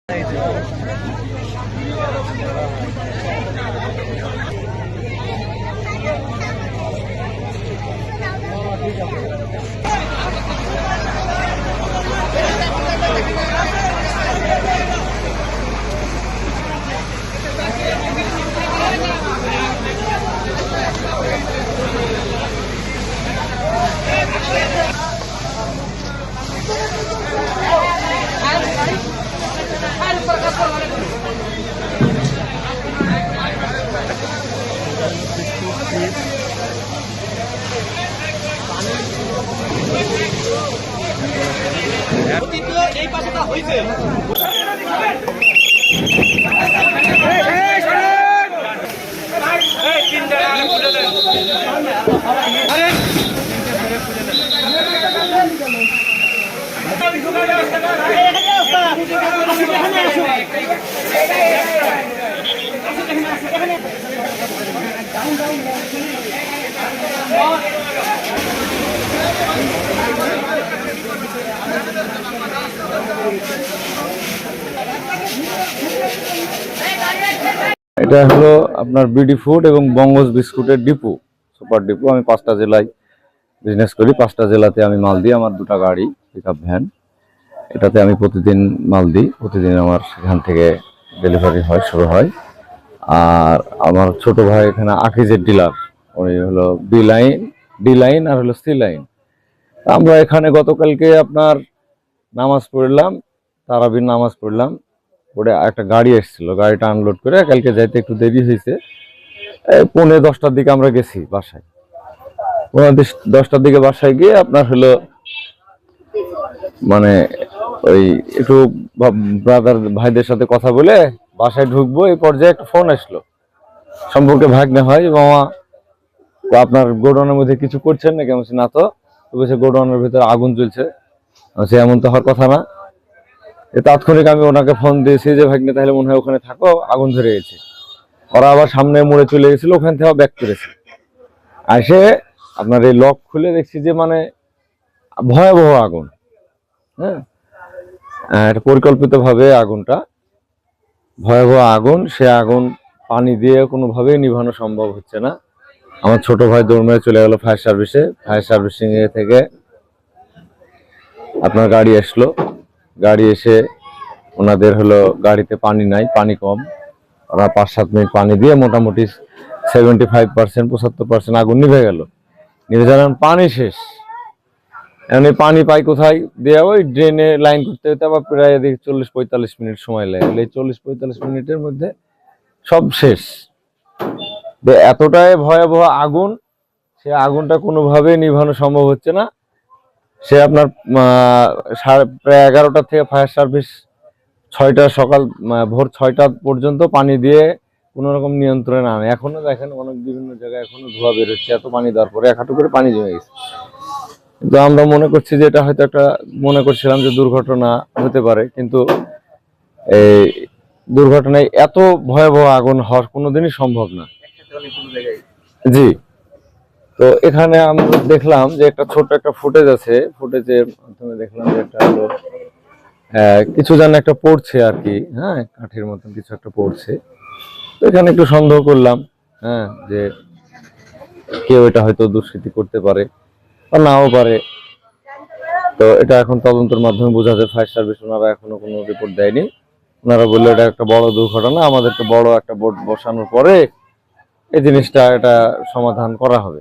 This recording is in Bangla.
এই পাশে হয়েছে এটা হলো আপনার বিডি ফুড এবং বঙ্গজ বিস্কুটের ডিপো, সুপার ডিপো। আমি 5টা জেলায় বিজনেস করি, 5টা জেলাতে আমি মাল দিই। আমার 2টা গাড়ি, পিকআপ ভ্যান, এটাতে আমি প্রতিদিন মাল দিই। প্রতিদিন আমার সেখান থেকে ডেলিভারি শুরু হয়। আর আমার ছোট ভাই এখানে আকিজের ডিলার, উনি হলো ডি লাইন আর হলো সি লাইন। আমরা এখানে গতকালকে আপনার নামাজ পড়লাম, তারাবির নামাজ পড়লাম, ওটা একটা গাড়ি এসেছিল, গাড়িটা আনলোড করে কালকে যাইতে একটু দেরি হয়েছে। 10:45টার দিকে আমরা গেছি বাসায়। 10:45টার দিকে বাসায় গিয়ে আপনার হলো মানে ওই একটু ব্রাদার ভাইদের সাথে কথা বলে বাসায় ঢুকবো, এই পর্যায়ে একটা ফোন আসলো। সম্পর্কে ভাগ্নে হয়, মামা আপনার গোডাউনের মধ্যে কিছু করছেন না? কেমন না, তো বলছে গোডাউনের ভিতরে আগুন জ্বলছে। সে এমন তো হওয়ার কথা না। তাৎক্ষণিক আমি ওনাকে ফোন দিয়েছি যে ভাগ্নে তাহলে মনে হয় ওখানে থাকো, আগুন ধরে গেছে। ওরা আবার সামনে মোড়ে চলে গেছিল, ওখান থেকে ব্যাক করেছে। এসে আপনার এই লক খুলে দেখছি যে মানে ভয়াবহ আগুন। হ্যাঁ, এটা পরিকল্পিতভাবে আগুনটা, ভয়াবহ আগুন। সে আগুন পানি দিয়ে কোনোভাবেই নিভানো সম্ভব হচ্ছে না। আমার ছোট ভাই দৌড় মেরে চলে গেল ফায়ার সার্ভিসে। ফায়ার সার্ভিসিং এ থেকে আপনার গাড়ি আসলো। গাড়ি এসে ওনাদের হলো গাড়িতে পানি নাই, পানি কম। ওরা 5-7 মিনিট পানি দিয়ে মোটামুটি 75%, 75% আগুন নিভে গেল। নিভে যাওয়ার পানি শেষ। এখন এই পানি পাই কোথায়? দেওয়া ওই ড্রেনে লাইন করতে হতে আবার প্রায় 40-45 মিনিট সময় লাগে। এই 40-45 মিনিটের মধ্যে সব শেষ। এতটাই ভয়াবহ আগুন, সে আগুনটা কোনোভাবেই নিভানো সম্ভব হচ্ছে না। সে আপনার প্রায় 11টা থেকে ফায়ার সার্ভিস 6টা সকাল ভোর 6টা পর্যন্ত পানি দিয়ে কোনো রকম নিয়ন্ত্রণে আনে। এখনো দেখেন অনেক বিভিন্ন জায়গায় এখনো ধোঁয়া বেরোচ্ছে। এত পানি দেওয়ার পরে 1 হাঁটু করে পানি জমে গেছে। কিন্তু আমরা মনে করছি যে এটা হয়তো মনে করছিলাম যে দুর্ঘটনা হতে পারে, কিন্তু এই দুর্ঘটনায় এত ভয়াবহ আগুন হওয়ার কোনোদিনই সম্ভব না। জি, তো এখানে আমরা দেখলাম যে একটা ছোট একটা ফুটেজ আছে। ফুটেজের মাধ্যমে দেখলাম যে একটা হলো কিছু যেন একটা পড়ছে আর কি। হ্যাঁ, কাঠের মতন কিছু একটা পড়ছে। তো এখানে একটু সন্দেহ করলাম, হ্যাঁ, যে কেউ এটা হয়তো দুষ্কৃতি করতে পারে বা নাও পারে। তো এটা এখন তদন্তের মাধ্যমে বোঝা যায়। ফায়ার সার্ভিস ওনারা এখনো কোনো রিপোর্ট দেয়নি। ওনারা বললো এটা একটা বড় দুর্ঘটনা, আমাদেরকে বড় একটা বোর্ড বসানোর পরে এই জিনিসটা এটা সমাধান করা হবে।